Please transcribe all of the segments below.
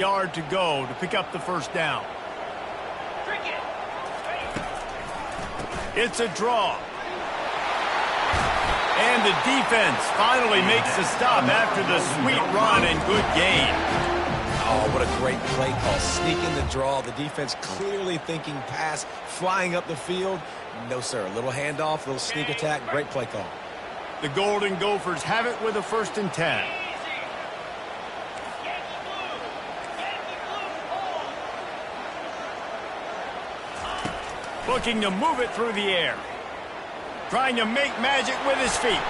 Yard to go to pick up the first down. It's a draw. And the defense finally makes the stop after the sweet run and good gain. Oh, what a great play call. Sneaking the draw. The defense clearly thinking pass, flying up the field. No, sir. A little handoff, a little sneak attack. Great play call. The Golden Gophers have it with a 1st and 10. Looking to move it through the air. Trying to make magic with his feet.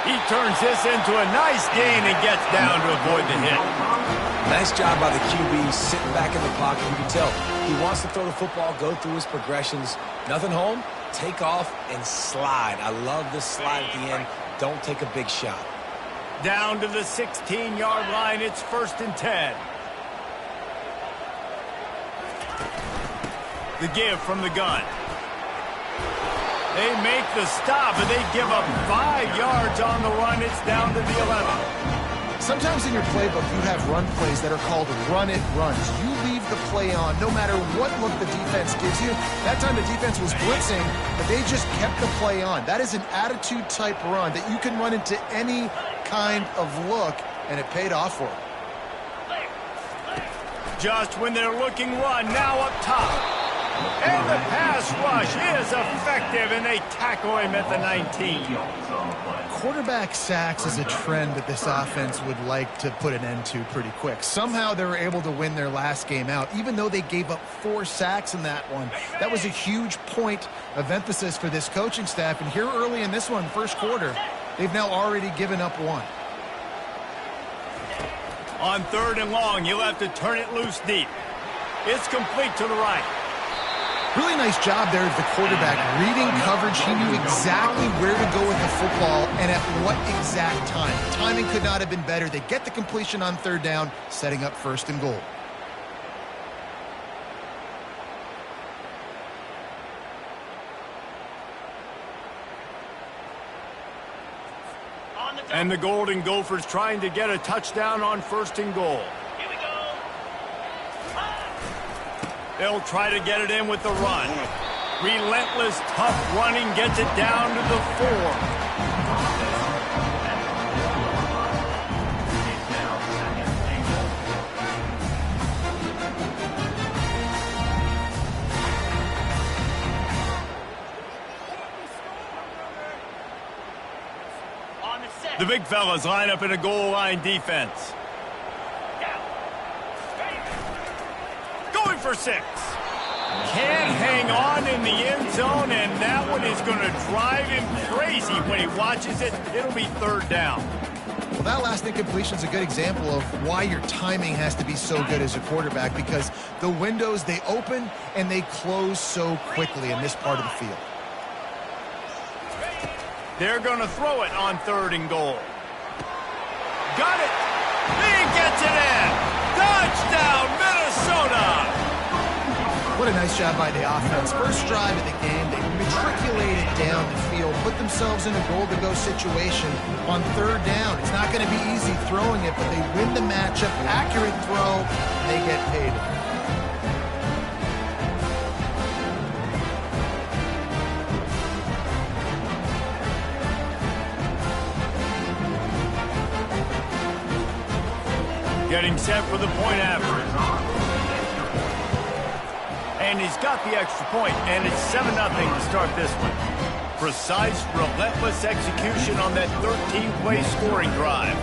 He turns this into a nice gain and gets down to avoid the hit. Nice job by the QB sitting back in the pocket. You can tell he wants to throw the football, go through his progressions. Nothing home, take off and slide. I love this slide at the end. Don't take a big shot. Down to the 16-yard line. It's 1st and 10. The give from the gun. They make the stop, but they give up 5 yards on the run. It's down to the 11. Sometimes in your playbook, you have run plays that are called run-it runs. You leave the play on no matter what look the defense gives you. That time the defense was blitzing, but they just kept the play on. That is an attitude-type run that you can run into any kind of look, and it paid off for them. Just when they're looking run, now up top. And the pass rush is effective, and they tackle him at the 19. Quarterback sacks is a trend that this offense would like to put an end to pretty quick. Somehow they were able to win their last game out, even though they gave up 4 sacks in that one. That was a huge point of emphasis for this coaching staff. And here early in this one, first quarter, they've now already given up 1. On 3rd and long, you'll have to turn it loose deep. It's complete to the right. Really nice job there of the quarterback reading coverage. He knew exactly where to go with the football and at what exact time. Timing could not have been better. They get the completion on 3rd down, setting up 1st and goal. And the Golden Gophers trying to get a touchdown on 1st and goal. They'll try to get it in with the run. Relentless, tough running gets it down to the 4. The big fellas line up in a goal line defense. Going for 6. Can't hang on in the end zone, and that one is going to drive him crazy when he watches it. It'll be 3rd down. Well, that last incompletion is a good example of why your timing has to be so good as a quarterback, because the windows, they open and they close so quickly in this part of the field. They're going to throw it on 3rd and goal. Got it. He gets it in. Touchdown, Minnesota. What a nice job by the offense. First drive of the game, they matriculated down the field, put themselves in a goal-to-go situation on 3rd down. It's not going to be easy throwing it, but they win the matchup. Accurate throw, and they get paid. Getting set for the point after. And he's got the extra point, and it's 7-0 to start this one. Precise, relentless execution on that 13-play scoring drive.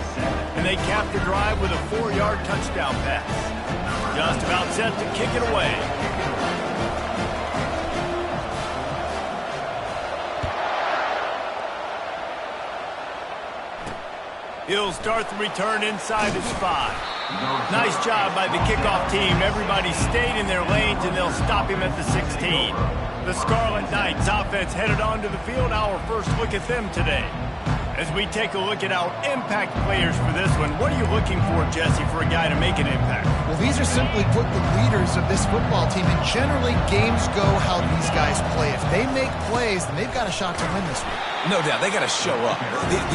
And they cap the drive with a 4-yard touchdown pass. Just about set to kick it away. He'll start the return inside his 5. Nice job by the kickoff team. Everybody stayed in their lanes, and they'll stop him at the 16. The Scarlet Knights offense headed onto the field. Our first look at them today. As we take a look at our impact players for this one, what are you looking for, Jesse, for a guy to make an impact? Well, these are simply put the leaders of this football team, and generally games go how these guys play. If they make plays, then they've got a shot to win this one. No doubt, they got to show up.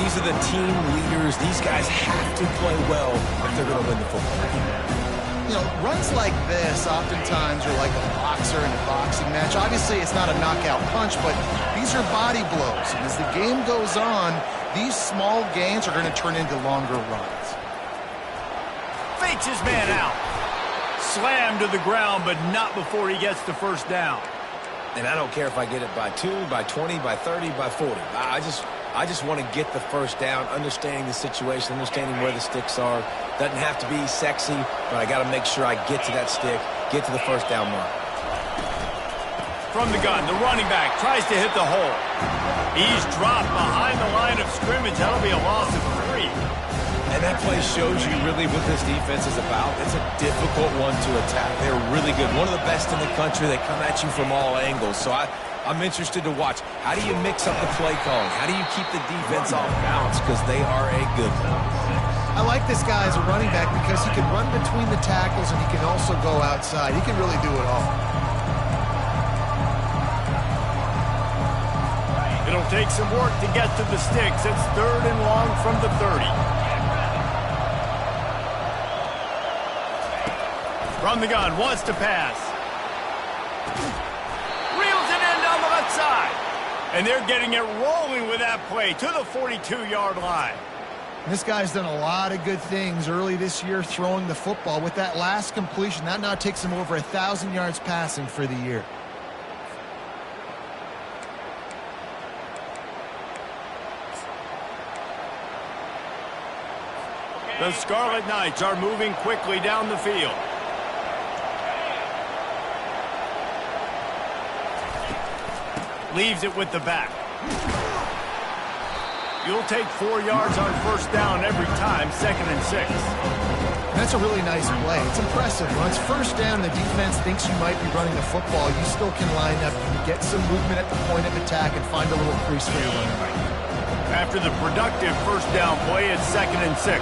These are the team leaders. These guys have to play well if they're going to win the football game. You know, runs like this oftentimes are like a boxer in a boxing match. Obviously, it's not a knockout punch, but these are body blows. And as the game goes on, these small gains are going to turn into longer runs. Fakes his man out. Slammed to the ground, but not before he gets the first down. And I don't care if I get it by 2, by 20, by 30, by 40. I just want to get the first down, understanding the situation, understanding where the sticks are. Doesn't have to be sexy, but I got to make sure I get to that stick, get to the first down mark. From the gun, the running back tries to hit the hole. He's dropped behind the line of scrimmage. That'll be a loss of 3. And that play shows you really what this defense is about. It's a difficult one to attack. They're really good. One of the best in the country. They come at you from all angles. So I'm interested to watch. How do you mix up the play calling? How do you keep the defense off balance? Because they are a good one. I like this guy as a running back because he can run between the tackles and he can also go outside. He can really do it all. It'll take some work to get to the sticks. It's 3rd and long from the 30. From the gun, wants to pass. Reels it in down the left side. And they're getting it rolling with that play to the 42-yard line. This guy's done a lot of good things early this year throwing the football. With that last completion, that now takes him over 1,000 yards passing for the year. The Scarlet Knights are moving quickly down the field. Leaves it with the back. You'll take 4 yards on first down every time, 2nd and 6. That's a really nice play. It's impressive. When it's first down, the defense thinks you might be running the football. You still can line up, you can get some movement at the point of attack and find a little crease for your running back. After the productive first down play, it's 2nd and 6.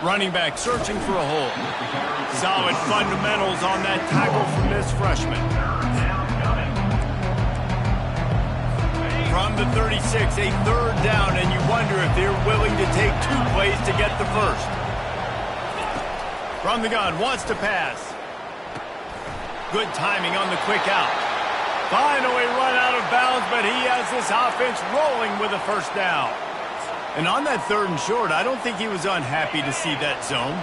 Running back searching for a hole. Solid fundamentals on that tackle from this freshman. From the 36, a 3rd down, and you wonder if they're willing to take 2 plays to get the first. From the gun, wants to pass. Good timing on the quick out. Finally run out of bounds, but he has this offense rolling with a first down. And on that 3rd and short, I don't think he was unhappy to see that zone.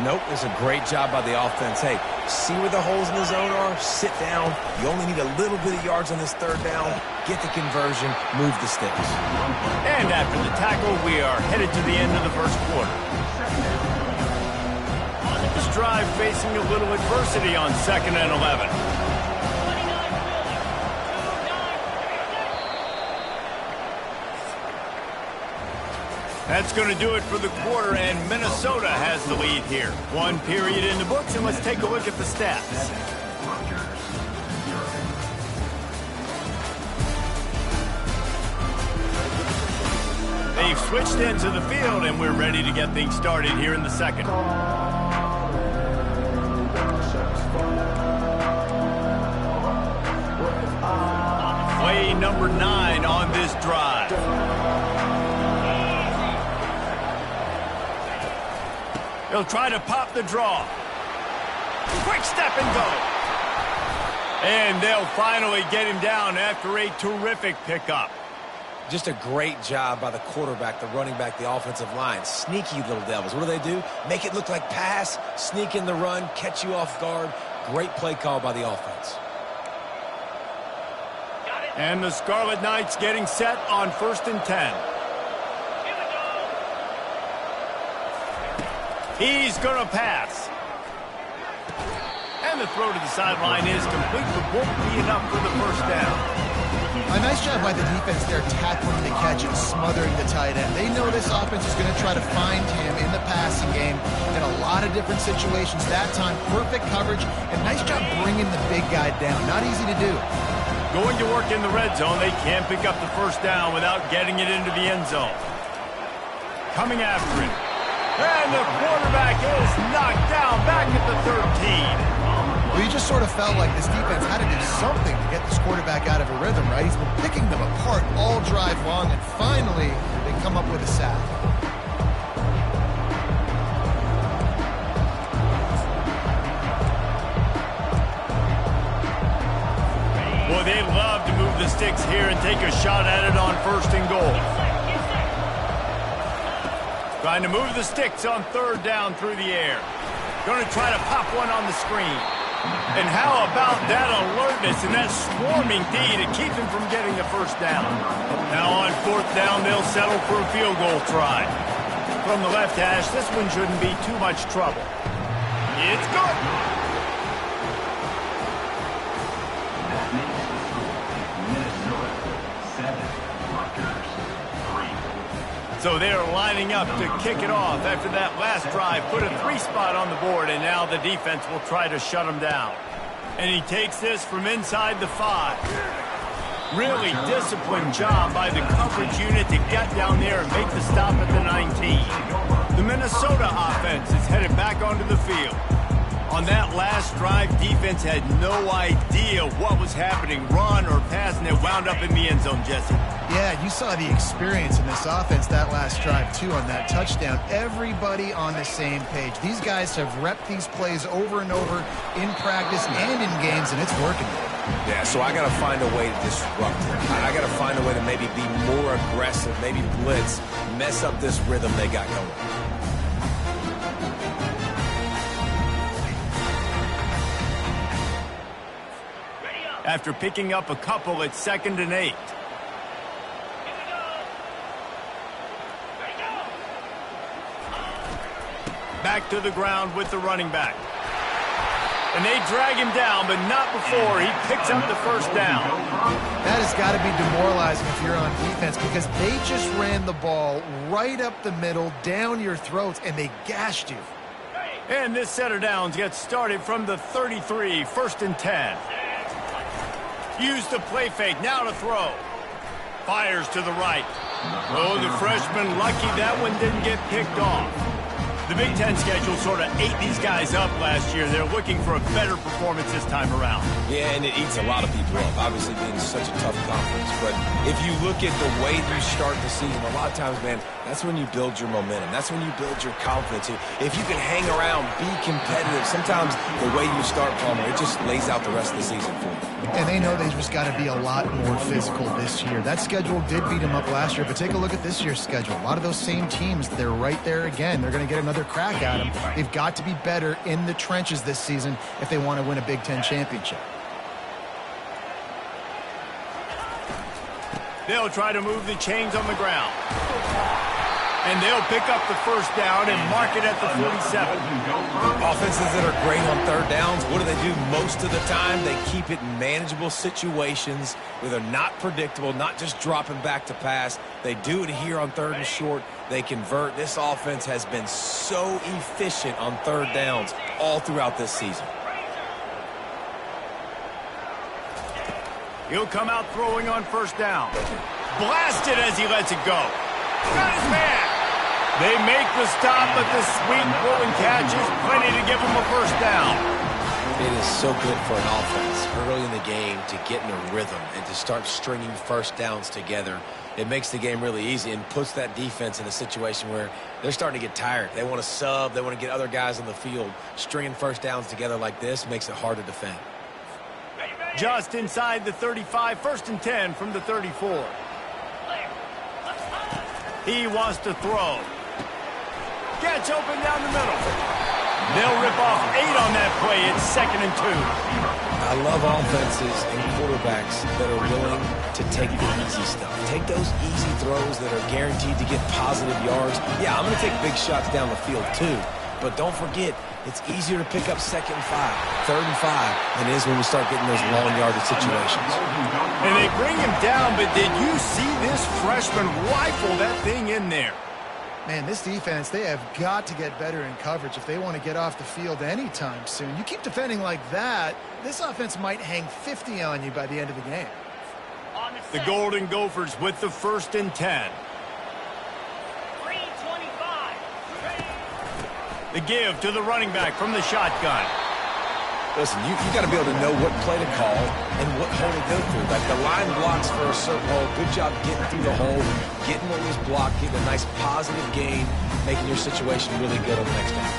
Nope, it's a great job by the offense. Hey, see where the holes in the zone are, sit down. You only need a little bit of yards on this 3rd down. Get the conversion, move the sticks. And after the tackle, we are headed to the end of the first quarter. This drive facing a little adversity on 2nd and 11. That's going to do it for the quarter, and Minnesota has the lead here. 1 period in the books, and let's take a look at the stats. They've switched into the field, and we're ready to get things started here in the second. Play number 9 on this drive. He'll try to pop the draw. Quick step and go. And they'll finally get him down after a terrific pickup. Just a great job by the quarterback, the running back, the offensive line. Sneaky little devils. What do? Make it look like pass, sneak in the run, catch you off guard. Great play call by the offense. And the Scarlet Knights getting set on 1st and 10. He's going to pass. And the throw to the sideline is complete, but won't be enough for the first down. A nice job by the defense there tackling the catch and smothering the tight end. They know this offense is going to try to find him in the passing game in a lot of different situations. That time, perfect coverage, and nice job bringing the big guy down. Not easy to do. Going to work in the red zone, they can't pick up the first down without getting it into the end zone. Coming after it. And the quarterback is knocked down back at the 13. Well, you just sort of felt like this defense had to do something to get this quarterback out of a rhythm, right? He's been picking them apart all drive long, and finally they come come up with a sack. Boy, they love to move the sticks here and take a shot at it on 1st and goal. Trying to move the sticks on 3rd down through the air. Going to try to pop one on the screen. And how about that alertness and that swarming D to keep him from getting the 1st down. Now on 4th down, they'll settle for a field goal try. From the left hash, this one shouldn't be too much trouble. It's good. So they're lining up to kick it off after that last drive. Put a 3 spot on the board, and now the defense will try to shut him down. And he takes this from inside the 5. Really disciplined job by the coverage unit to get down there and make the stop at the 19. The Minnesota offense is headed back onto the field. On that last drive, defense had no idea what was happening, run or pass, and it wound up in the end zone, Jesse. Yeah, you saw the experience in this offense that last drive, too, on that touchdown. Everybody on the same page. These guys have repped these plays over and over in practice and in games, and it's working. Yeah, so I got to find a way to disrupt it. I got to find a way to maybe be more aggressive, maybe blitz, mess up this rhythm they got going. After picking up a couple, it's 2nd and 8. Back to the ground with the running back. And they drag him down, but not before he picks up the 1st down. That has got to be demoralizing if you're on defense because they just ran the ball right up the middle, down your throats, and they gashed you. And this set of downs gets started from the 33, 1st and 10. Use the play fake, now to throw. Fires to the right. Oh, the freshman lucky that one didn't get picked off. The Big Ten schedule sort of ate these guys up last year. They're looking for a better performance this time around. Yeah, and it eats a lot of people up, obviously being such a tough conference. But if you look at the way you start the season, a lot of times, man, that's when you build your momentum. That's when you build your confidence. If you can hang around, be competitive, sometimes the way you start, Palmer, it just lays out the rest of the season for you. And they know they've just got to be a lot more physical this year. That schedule did beat them up last year, but take a look at this year's schedule. A lot of those same teams, they're right there again. They're going to get another crack at them. They've got to be better in the trenches this season if they want to win a Big Ten championship. They'll try to move the chains on the ground. And they'll pick up the 1st down and mark it at the 47. Offenses that are great on 3rd downs, what do they do most of the time? They keep it in manageable situations where they're not predictable, not just dropping back to pass. They do it here on 3rd and short. They convert. This offense has been so efficient on 3rd downs all throughout this season. He'll come out throwing on 1st down. Blasted as he lets it go. Got his man. They make the stop, but the sweet pull and catch is plenty to give him a 1st down. It is so good for an offense early in the game to get in a rhythm and to start stringing 1st downs together. It makes the game really easy and puts that defense in a situation where they're starting to get tired. They want to sub. They want to get other guys on the field. Stringing 1st downs together like this makes it hard to defend. Just inside the 35, 1st and 10 from the 34. He wants to throw. Gets open down the middle. They'll rip off 8 on that play. It's 2nd and 2. I love offenses and quarterbacks that are willing to take the easy stuff. Take those easy throws that are guaranteed to get positive yards. Yeah, I'm going to take big shots down the field too. But don't forget, it's easier to pick up 2nd and 5, 3rd and 5 than it is when we start getting those long yardage situations. And they bring him down, but did you see this freshman rifle that thing in there? Man, this defense, they have got to get better in coverage if they want to get off the field anytime soon. You keep defending like that, this offense might hang 50 on you by the end of the game. The Golden Gophers with the 1st and 10. The give to the running back from the shotgun. Listen, you got to be able to know what play to call and what hole to go through. Like the line blocks for a certain hole. Good job getting through the hole, getting what was blocked, getting a nice positive gain, making your situation really good on the next down.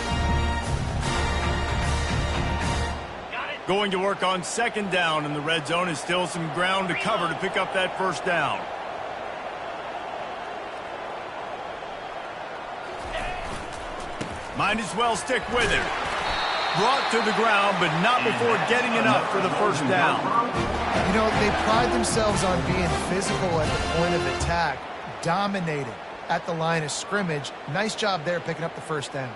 Going to work on second down, and the red zone is still some ground to cover to pick up that first down. Might as well stick with it. Brought to the ground, but not before getting enough for the first down. You know, they pride themselves on being physical at the point of attack, dominating at the line of scrimmage. Nice job there picking up the first down.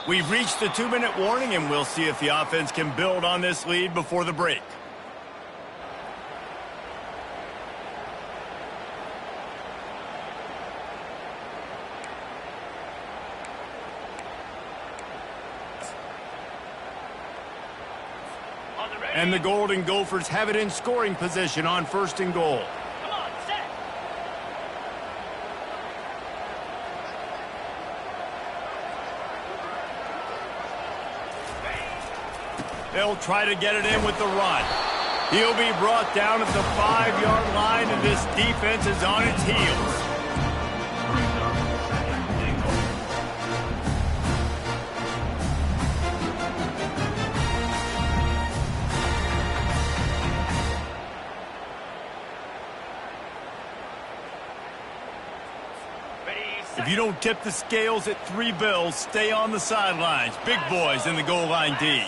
We've reached the 2-minute warning, and we'll see if the offense can build on this lead before the break. And the Golden Gophers have it in scoring position on first and goal. Come on, set. They'll try to get it in with the run. He'll be brought down at the 5-yard line, and this defense is on its heels. If you don't tip the scales at 3 bills, stay on the sidelines. Big boys in the goal line D.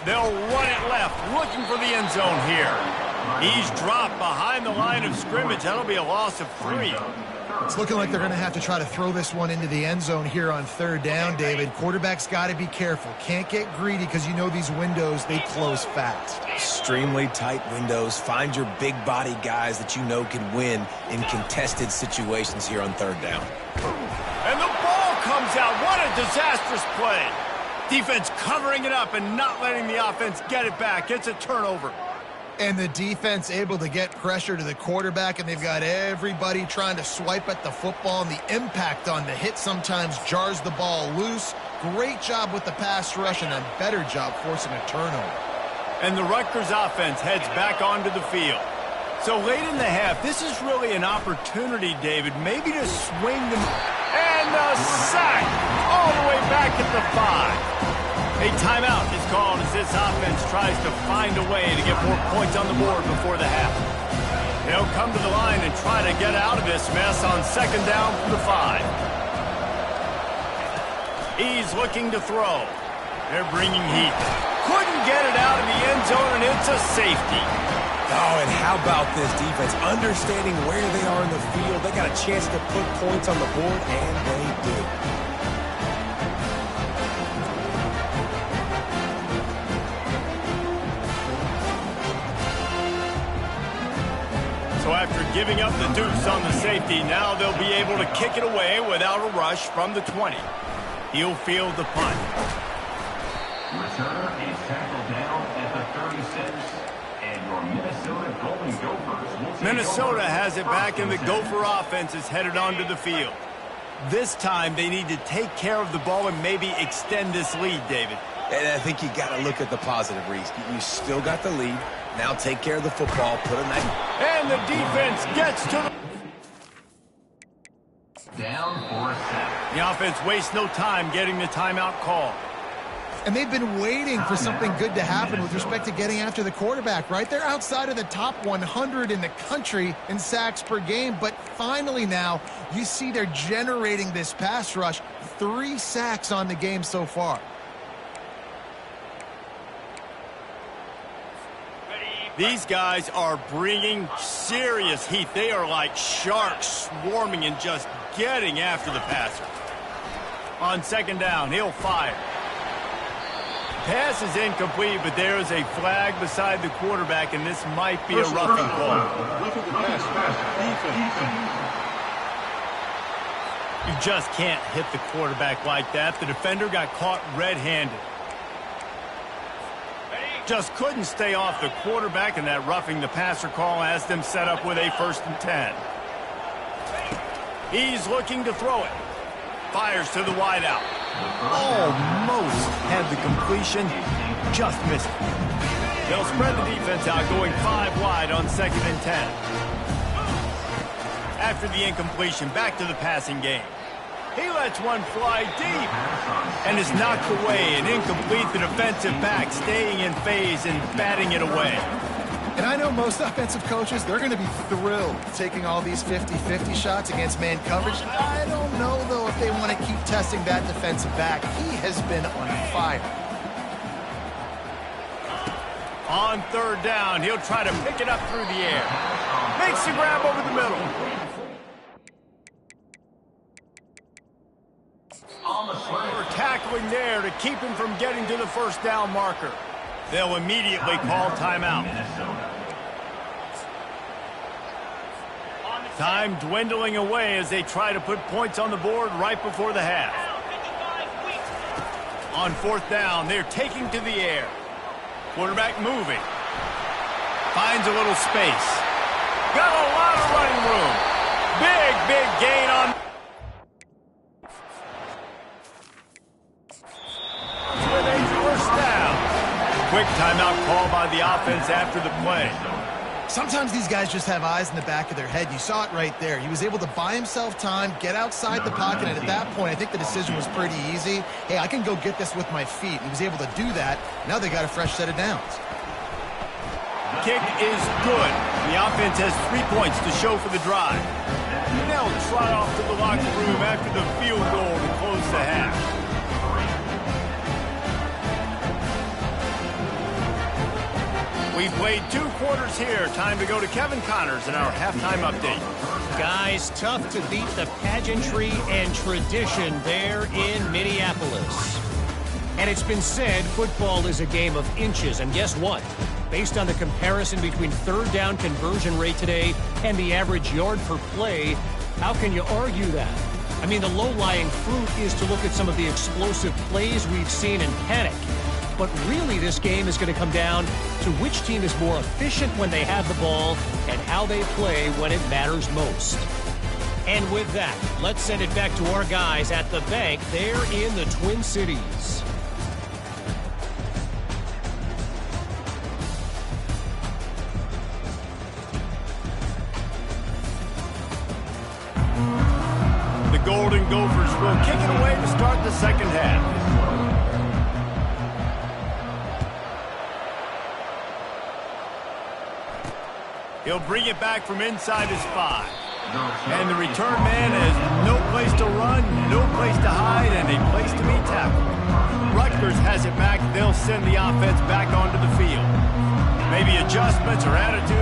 They'll run it left, looking for the end zone here. He's dropped behind the line of scrimmage. That'll be a loss of 3. It's looking like they're going to have to try to throw this one into the end zone here on third down, David. Quarterback's got to be careful. Can't get greedy because you know these windows, they close fast. Extremely tight windows. Find your big body guys that you know can win in contested situations here on third down. And the ball comes out. What a disastrous play. Defense covering it up and not letting the offense get it back. It's a turnover. And the defense able to get pressure to the quarterback, and they've got everybody trying to swipe at the football, and the impact on the hit sometimes jars the ball loose. Great job with the pass rush, and a better job forcing a turnover. And the Rutgers offense heads back onto the field. So late in the half, this is really an opportunity, David, maybe to swing them. And the sack all the way back at the 5. A timeout is called as this offense tries to find a way to get more points on the board before the half. They'll come to the line and try to get out of this mess on second down from the 5. He's looking to throw. They're bringing heat. Couldn't get it out of the end zone, and it's a safety. Oh, and how about this defense? Understanding where they are in the field. They got a chance to put points on the board, and they do. So after giving up the deuce on the safety, now they'll be able to kick it away without a rush from the 20. He'll field the punt. Returner is tackled down at the 36. And your Minnesota Golden Gophers will take Minnesota has it back, and the Gopher offense is headed onto the field. This time they need to take care of the ball and maybe extend this lead, David. And I think you got to look at the positive, Reese. You still got the lead. Now take care of the football. Put a nice... And the defense gets to the... down for a sack. The offense wastes no time getting the timeout call. And they've been waiting for something good to happen with respect to getting after the quarterback, right? They're outside of the top 100 in the country in sacks per game, but finally now you see they're generating this pass rush. 3 sacks on the game so far. These guys are bringing serious heat. They are like sharks swarming and just getting after the passer. On second down, he'll fire. Pass is incomplete, but there is a flag beside the quarterback, and this might be a roughing call. You just can't hit the quarterback like that. The defender got caught red-handed. Just couldn't stay off the quarterback, and that roughing the passer call has them set up with a 1st and 10. He's looking to throw it. Fires to the wideout. Almost had the completion, just missed it. They'll spread the defense out, going 5 wide on 2nd and 10. After the incompletion, back to the passing game. He lets one fly deep and is knocked away and incomplete. The defensive back staying in phase and batting it away. And I know most offensive coaches, they're going to be thrilled taking all these 50-50 shots against man coverage. I don't know, though, if they want to keep testing that defensive back. He has been on fire. On 3rd down, he'll try to pick it up through the air. Makes the grab over the middle. We're tackling there to keep him from getting to the 1st down marker. They'll immediately call timeout. Time dwindling away as they try to put points on the board right before the half. On 4th down, they're taking to the air. Quarterback moving. Finds a little space. Got a lot of running room. Big gain on... with a 1st down. Quick timeout call by the offense after the play. Sometimes these guys just have eyes in the back of their head. You saw it right there. He was able to buy himself time, get outside the pocket, and at that point, I think the decision was pretty easy. Hey, I can go get this with my feet. He was able to do that. Now they got a fresh set of downs. Kick is good. The offense has 3 points to show for the drive. Now trot off to the locker room after the field goal to close the half. We played 2 quarters here. Time to go to Kevin Connors in our halftime update. Guys, tough to beat the pageantry and tradition there in Minneapolis. And it's been said football is a game of inches. And guess what? Based on the comparison between 3rd down conversion rate today and the average yard per play, how can you argue that? I mean, the low-lying fruit is to look at some of the explosive plays we've seen in panic. But really, this game is going to come down to which team is more efficient when they have the ball and how they play when it matters most. And with that, let's send it back to our guys at the bank there in the Twin Cities. The Golden Gophers will kick it away to start the 2nd half. He'll bring it back from inside his 5. And the return man has no place to run, no place to hide, and a place to be tackled. Rutgers has it back. They'll send the offense back onto the field. Maybe adjustments or attitude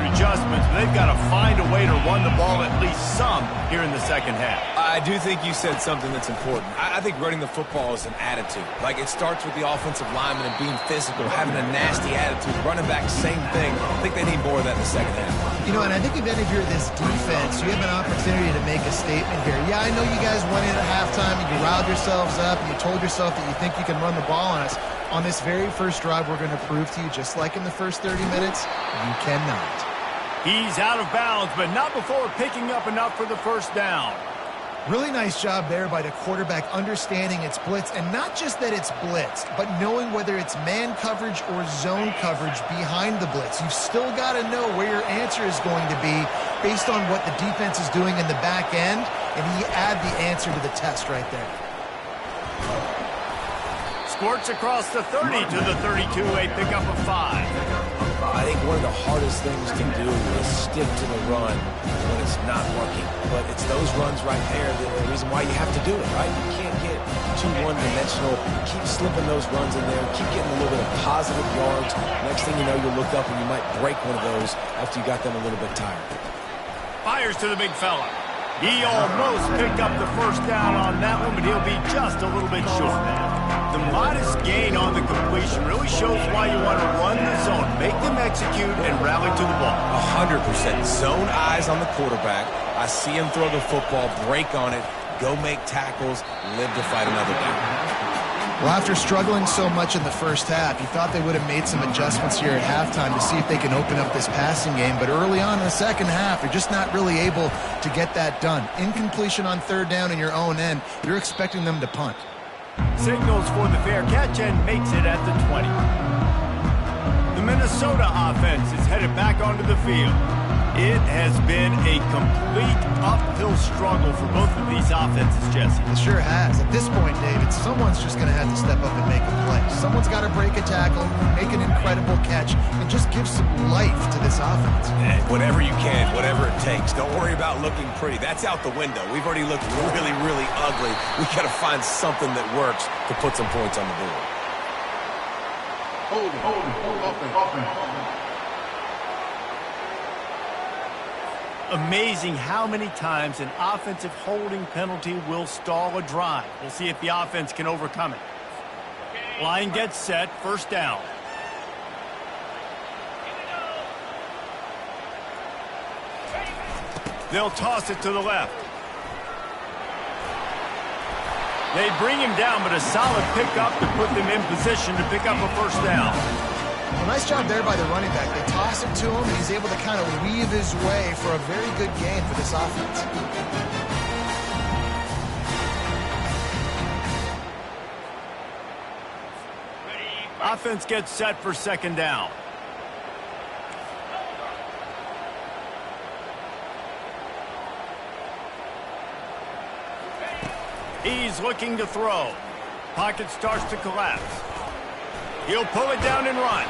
adjustments. But they've got to find a way to run the ball at least some here in the 2nd half. I do think you said something that's important. I think running the football is an attitude. Like, it starts with the offensive lineman and being physical, having a nasty attitude. Running back, same thing. I think they need more of that in the 2nd half. You know, and I think if any of you are this defense, you have an opportunity to make a statement here. Yeah, I know you guys went in at halftime and you riled yourselves up and you told yourself that you think you can run the ball on us. On this very first drive, we're going to prove to you, just like in the first 30 minutes, you cannot. He's out of bounds, but not before picking up enough for the 1st down. Really nice job there by the quarterback understanding it's blitz, and not just that it's blitzed, but knowing whether it's man coverage or zone coverage behind the blitz. You've still got to know where your answer is going to be based on what the defense is doing in the back end, and he add the answer to the test right there. Squirts across the 30 to the 32, a pickup of 5. I think one of the hardest things to do is stick to the run when it's not working. But it's those runs right there that are the reason why you have to do it, right? You can't get too one-dimensional. Keep slipping those runs in there. Keep getting a little bit of positive yards. Next thing you know, you'll look up and you might break one of those after you got them a little bit tired. Fires to the big fella. He almost picked up the 1st down on that one, but he'll be just a little bit short. The modest gain on the completion really shows why you want to run the zone, make them execute, and rally to the ball. 100%. Zone eyes on the quarterback. I see him throw the football, break on it, go make tackles, live to fight another down. Well, after struggling so much in the first half, you thought they would have made some adjustments here at halftime to see if they can open up this passing game. But early on in the second half, you're just not really able to get that done. Incompletion on third down in your own end, you're expecting them to punt. Signals for the fair catch and makes it at the 20. The Minnesota offense is headed back onto the field. It has been a complete uphill struggle for both of these offenses, Jesse. It sure has. At this point, David, someone's just going to have to step up and make a play. Someone's got to break a tackle, make an incredible catch, and just give some life to this offense. And whatever you can, whatever it takes. Don't worry about looking pretty. That's out the window. We've already looked really, really ugly. We got to find something that works to put some points on the board. Hold offense. Amazing how many times an offensive holding penalty will stall a drive. We'll see if the offense can overcome it. Line gets set, first down. They'll toss it to the left. They bring him down, but a solid pickup to put them in position to pick up a first down. Well, nice job there by the running back. They toss it to him, and he's able to kind of weave his way for a very good gain for this offense. Offense gets set for second down. He's looking to throw. Pocket starts to collapse. He'll pull it down and run.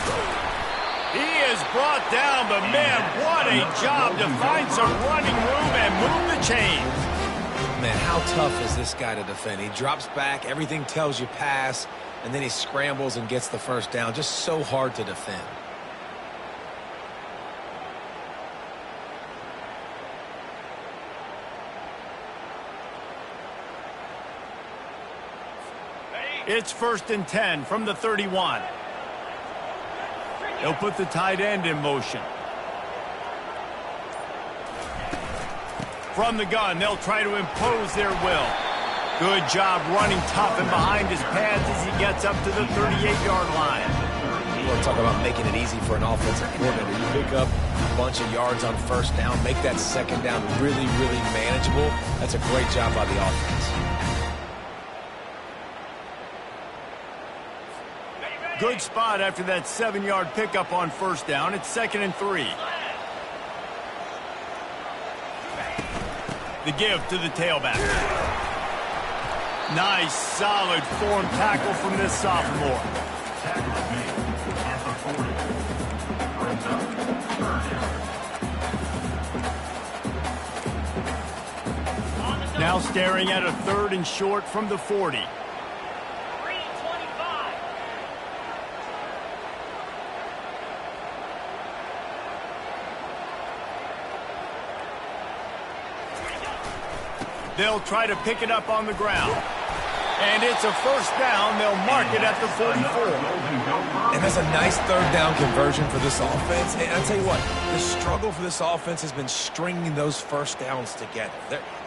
He is brought down, but man, what a job to find some running room and move the chains. Man, how tough is this guy to defend? He drops back, everything tells you pass, and then he scrambles and gets the first down. Just so hard to defend. It's 1st and 10 from the 31. They'll put the tight end in motion. From the gun, they'll try to impose their will. Good job running tough and behind his pads as he gets up to the 38-yard line. You want to talk about making it easy for an offensive coordinator. You pick up a bunch of yards on first down, make that second down really, really manageable. That's a great job by the offense. Good spot after that 7-yard pickup on first down. It's 2nd and 3. The give to the tailback. Nice, solid form tackle from this sophomore. Now staring at a 3rd and short from the 40. They'll try to pick it up on the ground. And it's a first down. They'll mark it at the 44. And that's a nice third down conversion for this offense. And I'll tell you what, the struggle for this offense has been stringing those first downs together.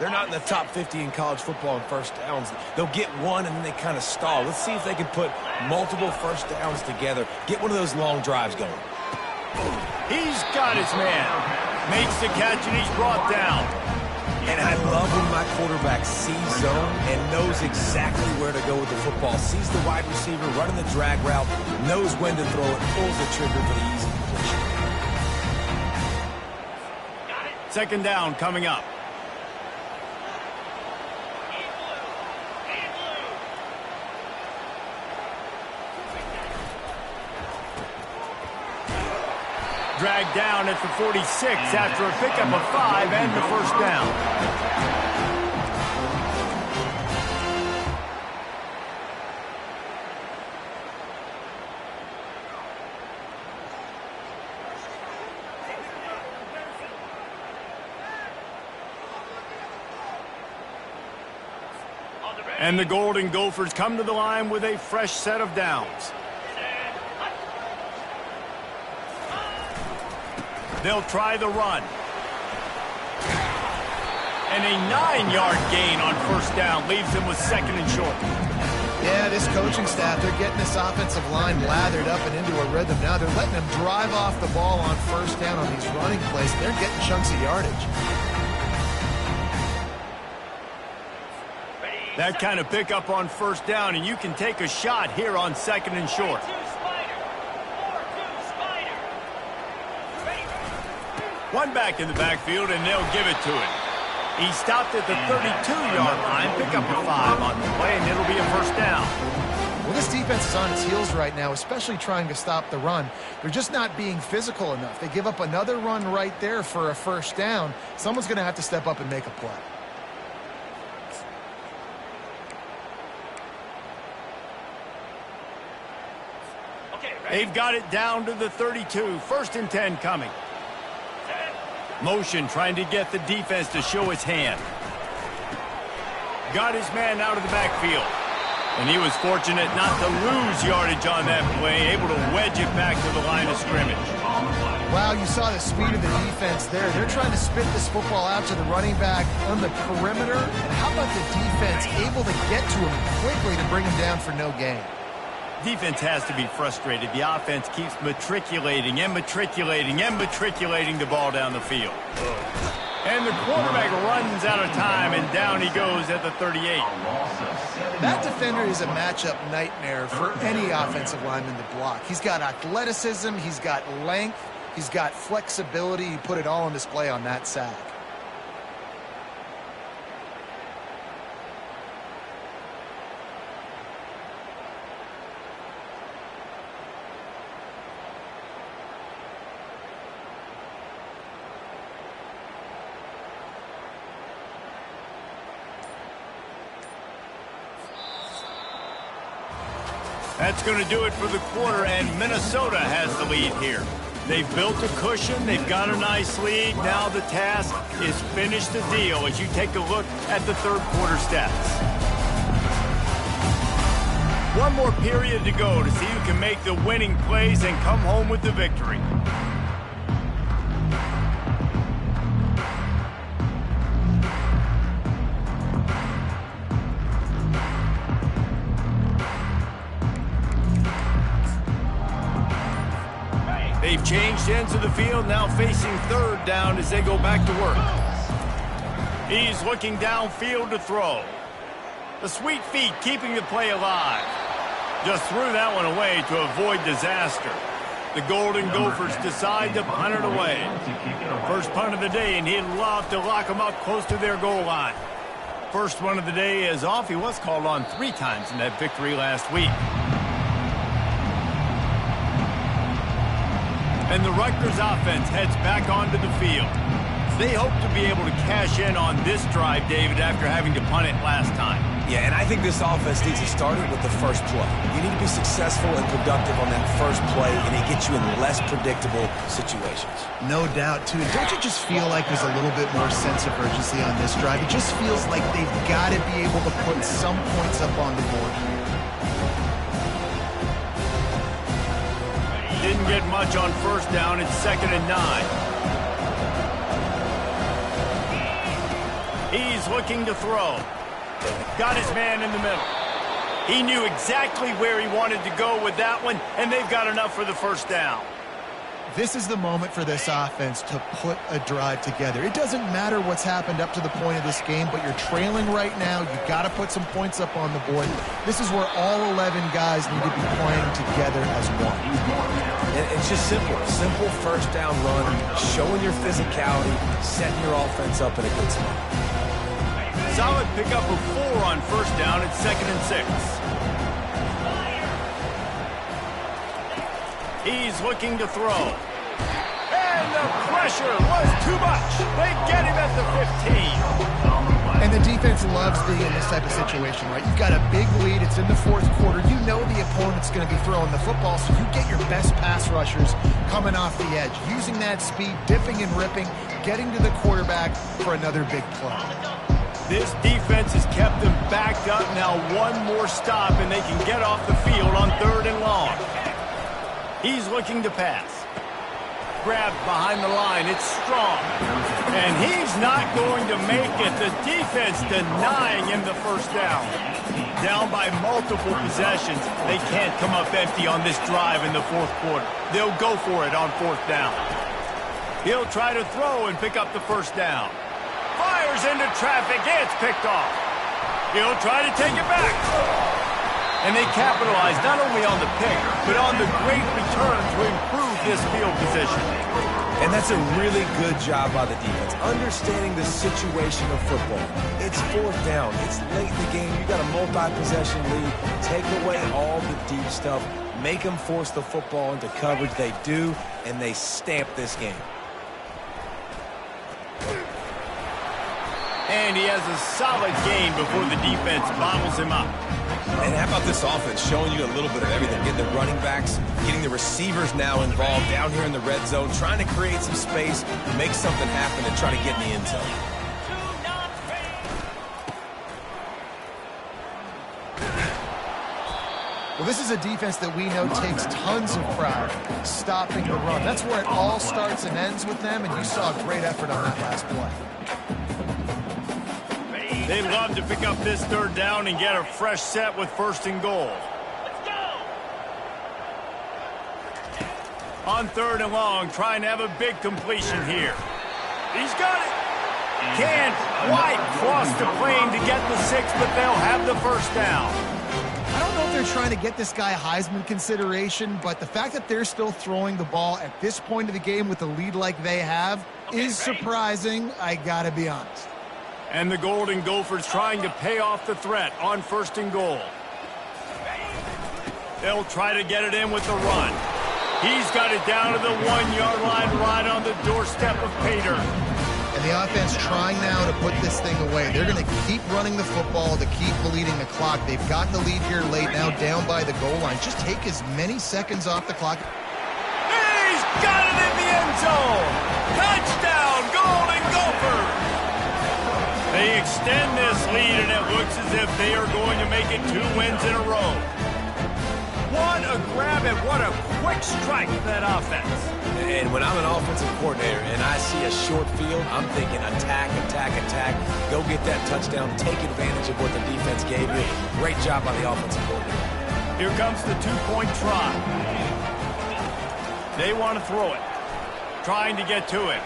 They're not in the top 50 in college football in first downs. They'll get one and then they kind of stall. Let's see if they can put multiple first downs together. Get one of those long drives going. He's got his man. Makes the catch and he's brought down. And I love when my quarterback sees zone and knows exactly where to go with the football. Sees the wide receiver running the drag route, knows when to throw it, pulls the trigger for the easy completion. Second down coming up. Dragged down at the 46 after a pickup of 5 and the first down. And the Golden Gophers come to the line with a fresh set of downs. They'll try the run. And a 9-yard gain on first down leaves them with 2nd and short. Yeah, this coaching staff, they're getting this offensive line lathered up and into a rhythm. Now they're letting them drive off the ball on first down on these running plays. They're getting chunks of yardage. That kind of pickup on first down, and you can take a shot here on 2nd and short. One back in the backfield, and they'll give it to him. He stopped at the 32-yard line, pick up a 5 on the play, and it'll be a first down. Well, this defense is on its heels right now, especially trying to stop the run. They're just not being physical enough. They give up another run right there for a first down. Someone's going to have to step up and make a play. They've got it down to the 32. 1st and 10 coming. Motion trying to get the defense to show its hand. Got his man out of the backfield. And he was fortunate not to lose yardage on that play, able to wedge it back to the line of scrimmage. Wow, you saw the speed of the defense there. They're trying to spit this football out to the running back on the perimeter. And how about the defense able to get to him quickly to bring him down for no gain? Defense has to be frustrated. The offense keeps matriculating and matriculating and matriculating the ball down the field. And the quarterback runs out of time, and down he goes at the 38. That defender is a matchup nightmare for any offensive lineman to block. He's got athleticism, he's got length, he's got flexibility. He put it all on display on that sack. That's going to do it for the quarter, and Minnesota has the lead here. They've built a cushion. They've got a nice lead. Now the task is finish the deal as you take a look at the third quarter stats. One more period to go to see who can make the winning plays and come home with the victory. They've changed ends of the field, now facing third down as they go back to work. He's looking downfield to throw. The sweet feet keeping the play alive. Just threw that one away to avoid disaster. The Golden Gophers decide to punt it away. First punt of the day, and he'd love to lock them up close to their goal line. First one of the day is off. He was called on 3 times in that victory last week. And the Rutgers offense heads back onto the field. They hope to be able to cash in on this drive, David, after having to punt it last time. Yeah, and I think this offense needs to start it with the first play. You need to be successful and productive on that first play, and it gets you in less predictable situations. No doubt, too. Don't you just feel like there's a little bit more sense of urgency on this drive? It just feels like they've got to be able to put some points up on the board. Didn't get much on first down. It's 2nd and 9. He's looking to throw. Got his man in the middle. He knew exactly where he wanted to go with that one, and they've got enough for the first down. This is the moment for this offense to put a drive together. It doesn't matter what's happened up to the point of this game, but you're trailing right now. You've got to put some points up on the board. This is where all 11 guys need to be playing together as one. And it's just simple. Simple first down run, showing your physicality, setting your offense up in a good spot. Solid pickup of 4 on first down. It's 2nd and 6. He's looking to throw. And the pressure was too much. They get him at the 15. And the defense loves being in this type of situation, right? You've got a big lead. It's in the fourth quarter. You know the opponent's going to be throwing the football, so you get your best pass rushers coming off the edge, using that speed, dipping and ripping, getting to the quarterback for another big play. This defense has kept them backed up. Now one more stop, and they can get off the field on 3rd and long. He's looking to pass. grab behind the line. It's strong. And he's not going to make it. The defense denying him the first down. Down by multiple possessions. They can't come up empty on this drive in the fourth quarter. They'll go for it on fourth down. He'll try to throw and pick up the first down. Fires into traffic. It's picked off. He'll try to take it back. And they capitalize not only on the pick, but on the great return to improve this field position. And that's a really good job by the defense, understanding the situation of football. It's fourth down. It's late in the game. You got a multi-possession lead. Take away all the deep stuff. Make them force the football into coverage. They do, and they stamp this game. And he has a solid gain before the defense bottles him up. And how about this offense showing you a little bit of everything? Getting the running backs, getting the receivers now involved down here in the red zone, trying to create some space, make something happen, and try to get in the end zone. Well, this is a defense that we know takes tons of pride stopping the run. That's where it all starts and ends with them, and you saw a great effort on that last play. They love to pick up this third down and get a fresh set with first and goal. On third and long, trying to have a big completion here. He's got it. Can't quite cross the plane to get the 6, but they'll have the first down. I don't know if they're trying to get this guy Heisman consideration, but the fact that they're still throwing the ball at this point of the game with a lead like they have is surprising, I gotta be honest. And the Golden Gophers trying to pay off the threat on first and goal. They'll try to get it in with the run. He's got it down to the 1-yard line right on the doorstep of Pater. And the offense trying now to put this thing away. They're going to keep running the football to keep bleeding the clock. They've got the lead here late, now down by the goal line. Just take as many seconds off the clock. He's got it in the end zone. Touchdown, Golden Gophers. They extend this lead, and it looks as if they are going to make it 2 wins in a row. What a grab and what a quick strike for that offense. And when I'm an offensive coordinator and I see a short field, I'm thinking attack, attack, attack. Go get that touchdown. Take advantage of what the defense gave you. Great job by the offensive coordinator. Here comes the 2-point try. They want to throw it. Trying to get to it.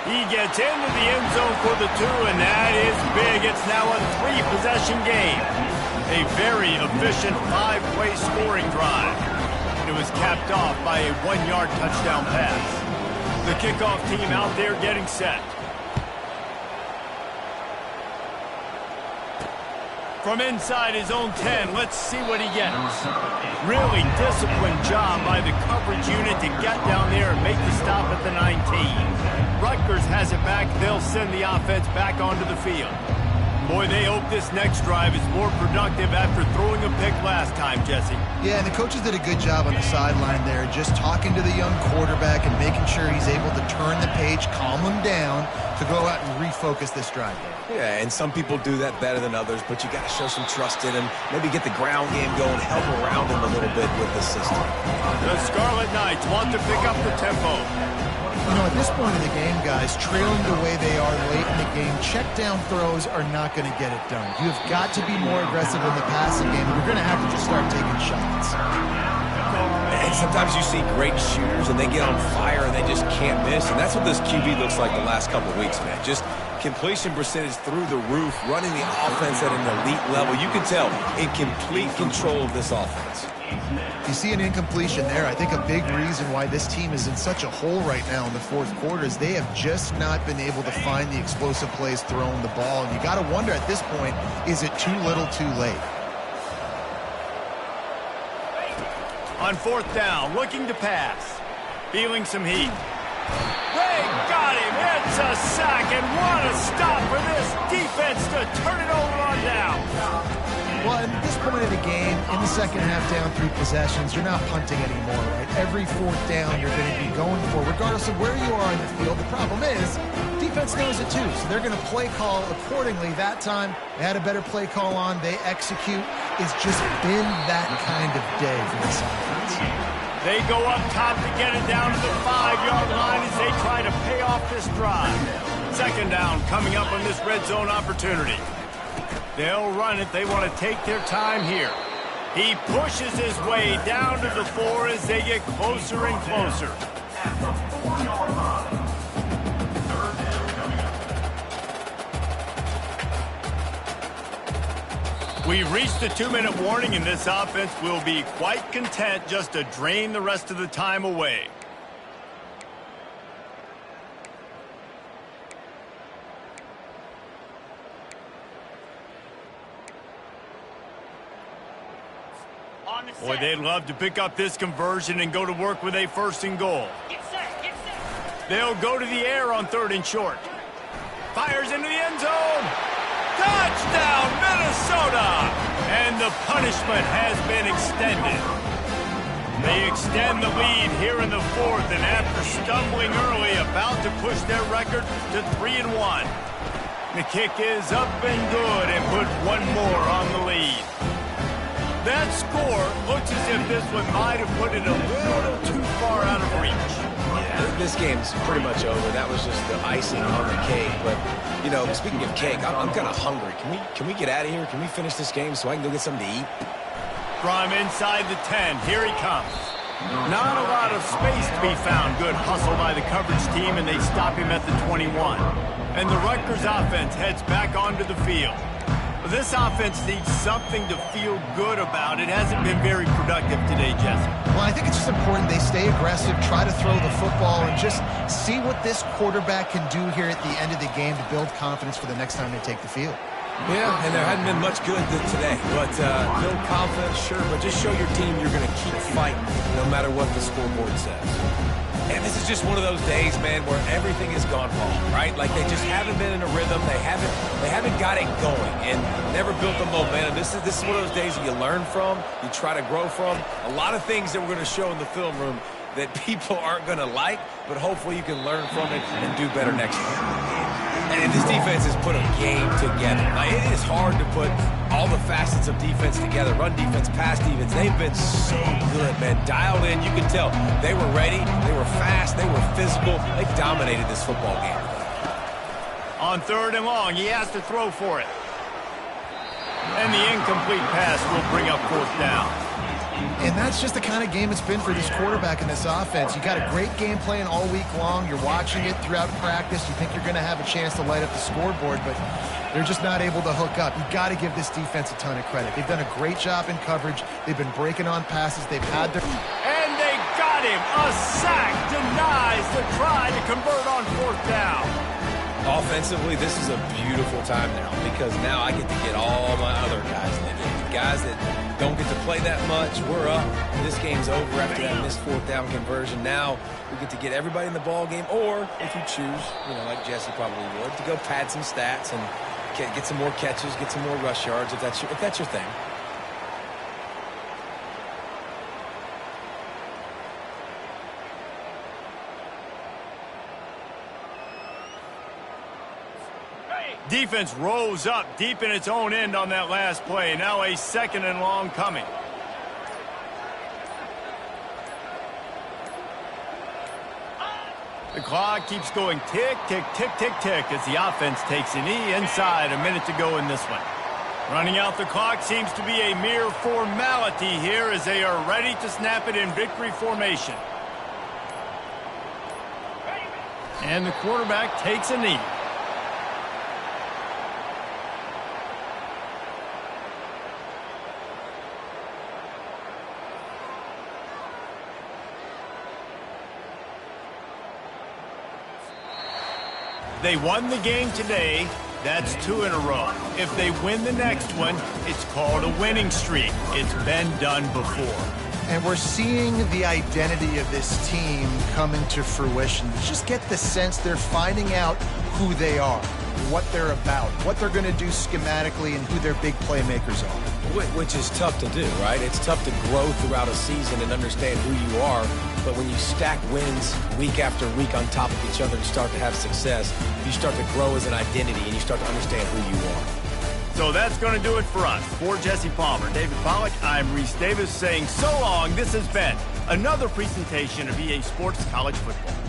He gets into the end zone for the 2, and that is big. It's now a 3-possession game. A very efficient 5-play scoring drive. It was capped off by a 1-yard touchdown pass. The kickoff team out there getting set. From inside his own 10, let's see what he gets. Really disciplined job by the coverage unit to get down there and make the stop at the 19. Rutgers has it back. They'll send the offense back onto the field. Boy, they hope this next drive is more productive after throwing a pick last time, Jesse. Yeah, and the coaches did a good job on the sideline there, just talking to the young quarterback and making sure he's able to turn the page, calm him down, to go out and refocus this drive there. Yeah, and some people do that better than others, but you got to show some trust in him. Maybe get the ground game going, help around him a little bit with the system. The Scarlet Knights want to pick up the tempo. You know, at this point in the game, guys, trailing the way they are late in the game, check down throws are not going to get it done. You've got to be more aggressive in the passing game. You're going to have to just start taking shots. And sometimes you see great shooters, and they get on fire, and they just can't miss. And that's what this QB looks like the last couple of weeks, man. Just completion percentage through the roof, running the offense at an elite level. You can tell in complete control of this offense. You see an incompletion there. I think a big reason why this team is in such a hole right now in the fourth quarter is they have just not been able to find the explosive plays throwing the ball. And you got to wonder at this point, is it too little too late? On fourth down, looking to pass. Feeling some heat. They got him. It's a sack, and what a stop for this defense to turn it over on down. Well, at this point of the game, in the second half down 3 possessions, you're not punting anymore, right? Every fourth down you're going to be going for, regardless of where you are on the field. The problem is, defense knows it too, so they're going to play call accordingly. That time, they had a better play call on. They execute. It's just been that kind of day for this offense. They go up top to get it down to the 5-yard line as they try to pay off this drive. Second down coming up on this red zone opportunity. They'll run it. They want to take their time here. He pushes his way down to the 4 as they get closer and closer. We've reached the 2-minute warning, and this offense will be quite content just to drain the rest of the time away. Boy, they'd love to pick up this conversion and go to work with a 1st and goal. They'll go to the air on 3rd and short. Fires into the end zone. Touchdown, Minnesota! And the punishment has been extended. They extend the lead here in the 4th, and after stumbling early, about to push their record to 3-1. The kick is up and good and put one more on the lead. That score looks as if this one might have put it a little too far out of reach. Yeah, this game's pretty much over. That was just the icing on the cake. But, you know, speaking of cake, I'm kind of hungry. Can we get out of here? Can we finish this game so I can go get something to eat? From inside the 10, here he comes. Not a lot of space to be found. Good hustle by the coverage team, and they stop him at the 21. And the Rutgers offense heads back onto the field. This offense needs something to feel good about. It hasn't been very productive today, Jesse. Well, I think it's just important they stay aggressive, try to throw the football, and just see what this quarterback can do here at the end of the game to build confidence for the next time they take the field. Yeah, and there hadn't been much good today. But build confidence, sure, but just show your team you're going to keep fighting no matter what the scoreboard says. And this is just one of those days, man, where everything has gone wrong, right? Like they just haven't been in a rhythm. They haven't got it going and never built the momentum. This is one of those days that you learn from, you try to grow from. A lot of things that we're going to show in the film room that people aren't going to like, but hopefully you can learn from it and do better next time. And this defense has put a game together. Like, it is hard to put all the facets of defense together. Run defense, pass defense. They've been so good, man. Dialed in. You can tell they were ready. They were fast. They were physical. They dominated this football game. On 3rd and long, he has to throw for it. And the incomplete pass will bring up 4th down. And that's just the kind of game it's been for this quarterback in this offense. You got a great game plan all week long. You're watching it throughout practice. You think you're going to have a chance to light up the scoreboard, but they're just not able to hook up. You got to give this defense a ton of credit. They've done a great job in coverage. They've been breaking on passes. They've had their... And they got him. A sack denies the try to convert on 4th down. Offensively, this is a beautiful time now because now I get to get all my other guys in. Guys that don't get to play that much, we're up. This game's over after that missed 4th down conversion. Now we get to get everybody in the ball game, or if you choose, you know, like Jesse probably would, to go pad some stats and get some more catches, get some more rush yards if that's your thing. Defense rose up deep in its own end on that last play. Now a 2nd and long coming. The clock keeps going tick, tick, tick, tick, tick as the offense takes a knee inside. A minute to go in this one. Running out the clock seems to be a mere formality here as they are ready to snap it in victory formation. And the quarterback takes a knee. They won the game today. That's 2 in a row. If they win the next one, it's called a winning streak. It's been done before. And we're seeing the identity of this team come into fruition. You just get the sense they're finding out who they are, what they're about, what they're going to do schematically, and who their big playmakers are. Which is tough to do, right? It's tough to grow throughout a season and understand who you are. But when you stack wins week after week on top of each other and start to have success, you start to grow as an identity and you start to understand who you are. So that's going to do it for us. For Jesse Palmer, David Pollack, I'm Reese Davis saying so long. This has been another presentation of EA Sports College Football.